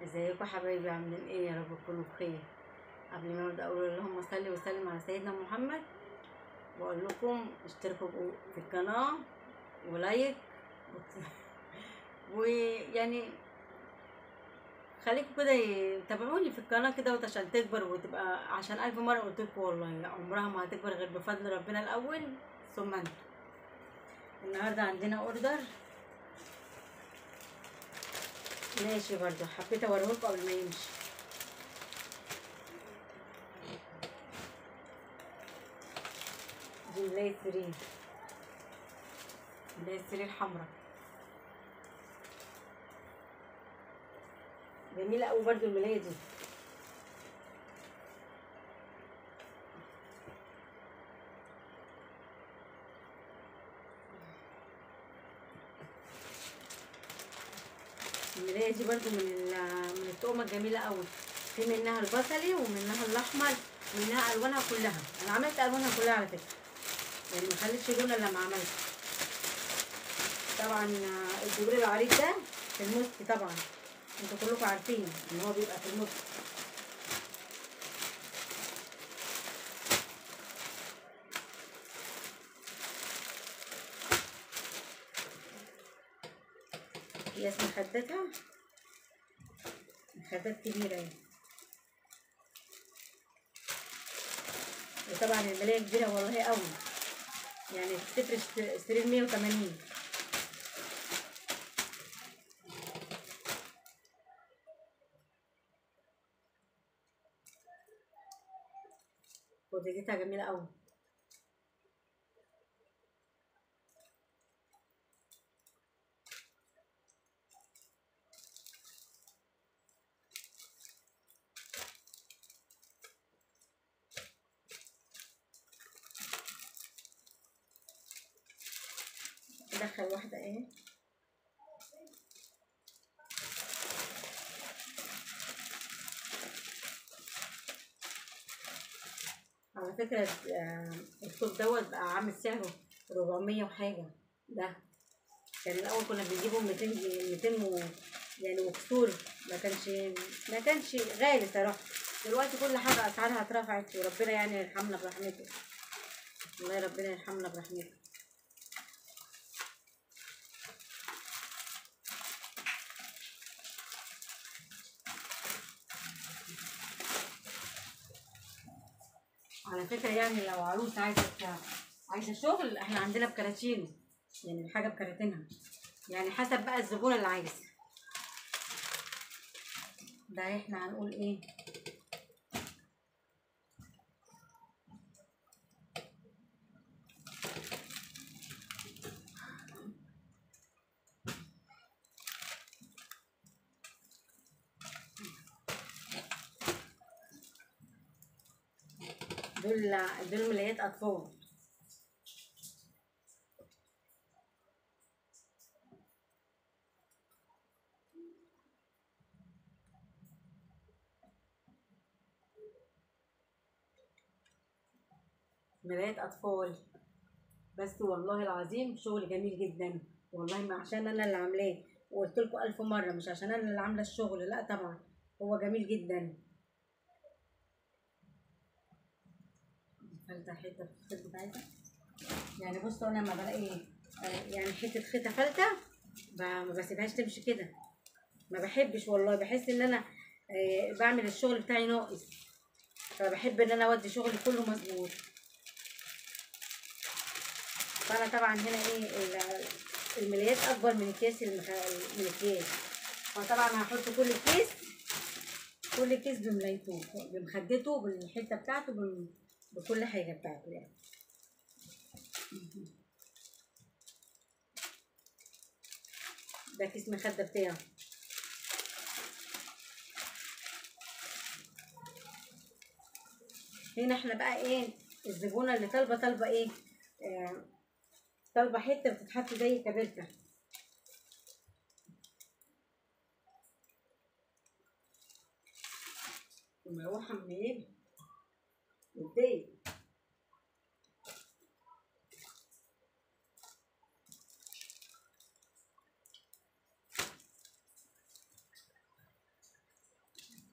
ازيكم حبايبي؟ عاملين ايه؟ يا رب تكونوا بخير. قبل ما ابدا اقول اللهم صل وسلم على سيدنا محمد، واقول لكم اشتركوا في القناه ولايك ويعني خليكم كده يتابعوني في القناه كده عشان تكبر وتبقى، عشان الف مره قلت لكم والله عمرها ما هتكبر غير بفضل ربنا الاول ثم انتم. النهارده عندنا اوردر ماشي، برضو حبيت اوريهولكم قبل ما يمشي. دي ملاية سرير، ملاية سرير حمراء جميلة أوي برضو الملاية دي. الملاية دي برضو من الطقمة الجميلة أوي. في منها البصلي ومنها الأحمر ومنها ألوانها كلها. أنا عملت ألوانها كلها على فكرة، يعني ما خليتش لون إلا لما عملت. طبعا الدبور العريض ده في المسك، طبعا انتوا كلكم عارفين ان هو بيبقى في المسك. قياس مخدتها، مخدات كبيرة اهي. وطبعا الملاية كبيرة والله قوي، يعني تفرش سرير 180. وديتها جميلة قوي. ادخل واحدة ايه. على فكرة الطوب دوت بقى عامل سعره 400 وحاجة. ده كان الأول كنا بنجيبه 200 يعني وكسور. ما كانش غالي صراحة. دلوقتي كل حاجة أسعارها اترفعت، وربنا يعني يرحمنا برحمته. والله ربنا يرحمنا برحمته. على فكرة يعني لو عروسة عايزة شغل، احنا عندنا بكراتينه، يعني الحاجة بكراتينها، يعني حسب بقى الزبون اللي عايز. ده احنا هنقول ايه. دول ملايات أطفال. ملايات أطفال، بس والله العظيم شغل جميل جدا. والله ما عشان أنا اللي عاملاه، وقلت لكم ألف مرة مش عشان أنا اللي عاملة الشغل، لا طبعا هو جميل جدا. فلتة حتة في الخيط بتاعتها، يعني بصوا أنا لما بلاقي يعني حتة خيطة فلتة ما بسيبهاش تمشي كده. ما بحبش والله، بحس إن أنا بعمل الشغل بتاعي ناقص، فبحب إن أنا أودي شغلي كله مظبوط. فانا طبعا هنا ايه الملايات اكبر من الكيس من الكيس، فطبعا هحط كل كيس بملايته، بمخدته، بالحته بتاعته، بكل حاجه بتاعته يعني. ده كيس مخده بتاعه. هنا احنا بقى ايه، الزبونه اللي طالبه ايه، طالبه حته بتتحط زي كبرته. مروحه منين البيت.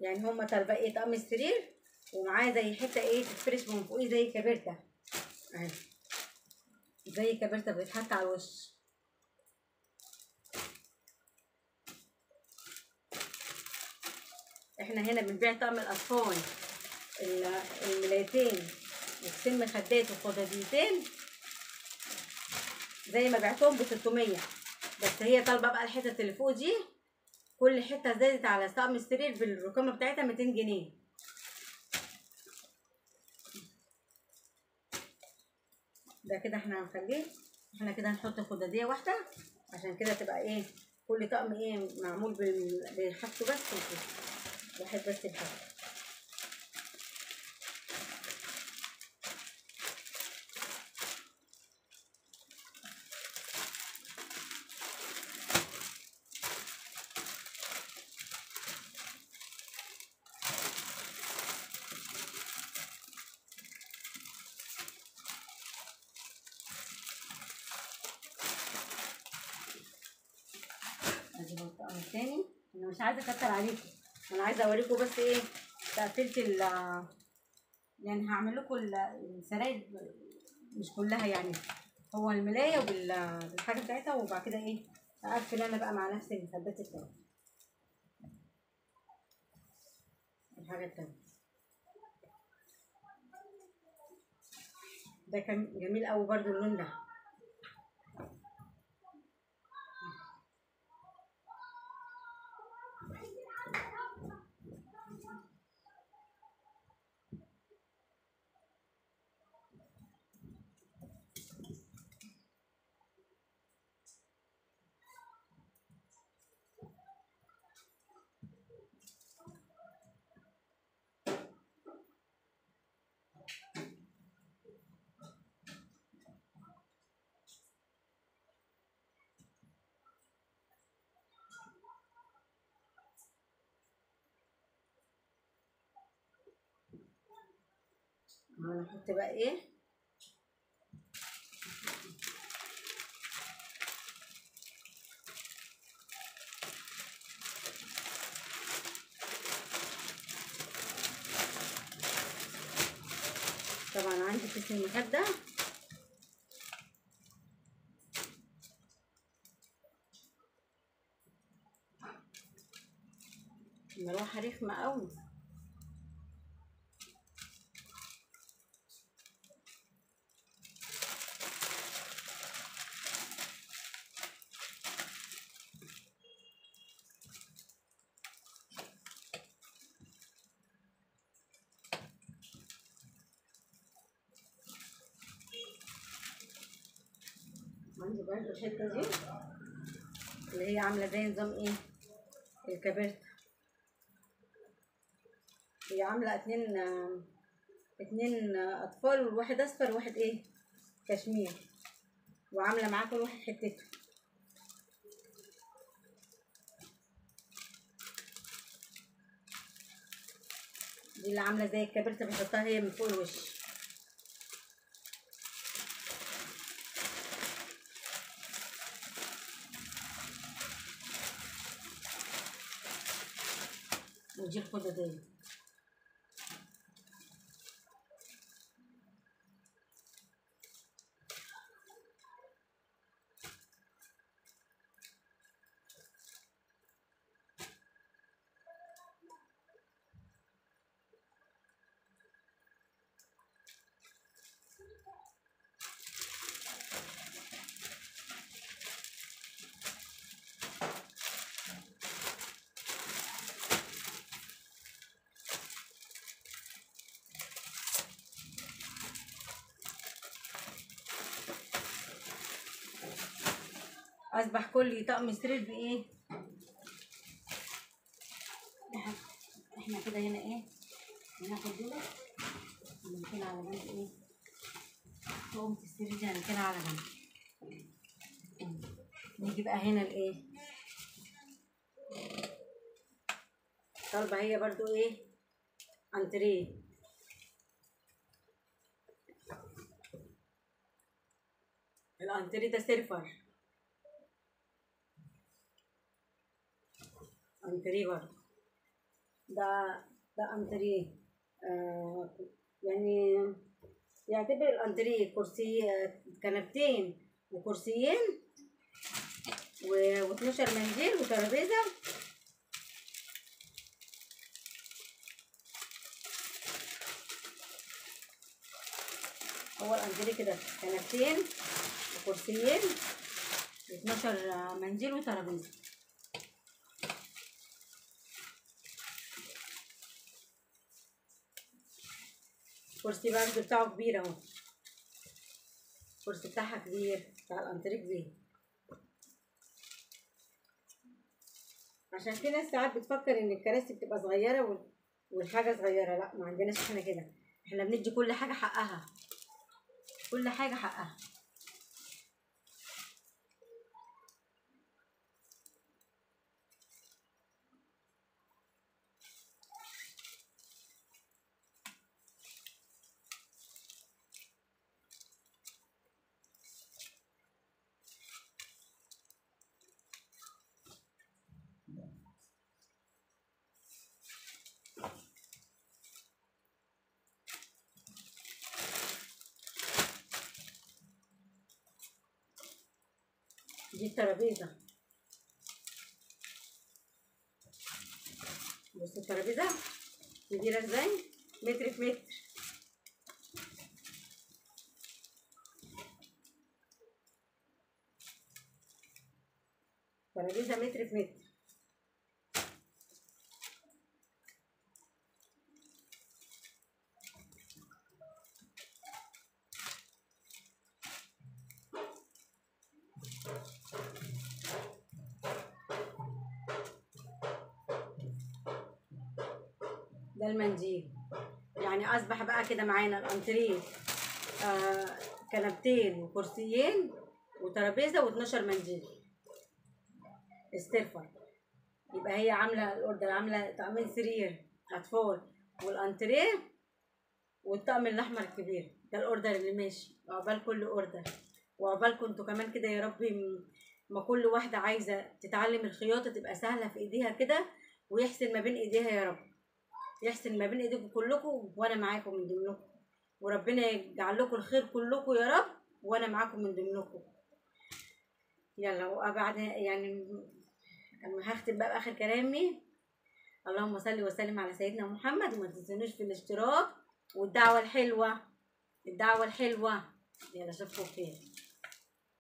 يعني هما طالبه ايه طقم السرير ومعاه زي حته ايه تتفرش من فوقيه زي كبرته اهي، زي كبرته بتتحط على الوش. احنا هنا بنبيع طقم الاطفال الملايتين وكسين مخدات وخداديتين زي ما بعتهم ب 600، بس هي طالبه بقى الحتت اللي فوق دي، كل حته زادت على طقم السرير بالرقم بتاعتها 200 جنيه. ده كده احنا هنخليه، احنا كده هنحط خداديه واحده عشان كده تبقى ايه كل طقم ايه معمول بحاجته بس واحد بس بحاجته. ادي هو الطقم التاني. انا مش عايزه اكتر عليكم، انا عايزه اوريكم بس ايه تقفيله يعني هعمل لكم السراير مش كلها يعني، هو الملايه بالحاجه بتاعتها، وبعد كده ايه اقفل انا بقى مع نفسي المخدات التانية. الحاجه التانية ده كان جميل قوي برضو اللون ده. هنحط بقى ايه طبعا عندي كيس المخده، مروحه رخمه قوي. عندي برضو الحته دي اللي هي عامله زي نظام ايه الكبرت، هي عامله اتنين اطفال وواحد اصفر وواحد ايه كشمير، وعامله معاه كل واحد حتته. دي اللي عامله زي الكبرت بحطها هي من فوق الوش. ودي الخداديه. اصبح كل طقم سرير بايه احنا كده هنا ايه هناخد دول هنركنها على جنب ايه طقم السرير دي هنركنها على جنب. نيجي بقى هنا الايه طالبه هي برضو ايه انتريه. الانتريه ده سيرفر انتريه برضو ده ده انتريه. يعني يعتبر الانتريه كرسي، كنبتين وكرسيين و12 منجيل وترابيزه. هو الانتريه كده كنبتين وكرسيين و12 منجيل وترابيزه. الكرسي برضه بتاعه كبير اهو، الكرسي بتاعها كبير، بتاع الانتريه كبير. عشان في ناس ساعات بتفكر ان الكراسي بتبقى صغيره والحاجه صغيره، لا ما عندناش احنا كده، احنا بندي كل حاجه حقها، كل حاجه حقها. دي الترابيزه، بص الترابيزه كبيره ازاي، متر في متر. ترابيزه متر في متر. ده المنديل. يعني اصبح بقى كده معانا الانتريه كنبتين وكرسيين وترابيزه و12 منديل استرفر. يبقى هي عامله الاوردر، عامله طقمين سرير اطفال والانتريه والطقم الاحمر الكبير. ده الاوردر اللي ماشي. عقبال كل اوردر، وعقبالكم انتوا كمان كده يا رب. ما كل واحده عايزه تتعلم الخياطه تبقى سهله في ايديها كده، ويحسن ما بين ايديها يا رب، يحسن ما بين ايديكم كلكم، وانا معاكم من ضمنكم. وربنا يجعل لكم الخير كلكم يا رب، وانا معاكم من ضمنكم. يلا وبعد يعني اما هختم بقى باخر كلامي. اللهم صل وسلم على سيدنا محمد، وما تنسونوش في الاشتراك والدعوه الحلوه، الدعوه الحلوه. يلا اشوفكم خير.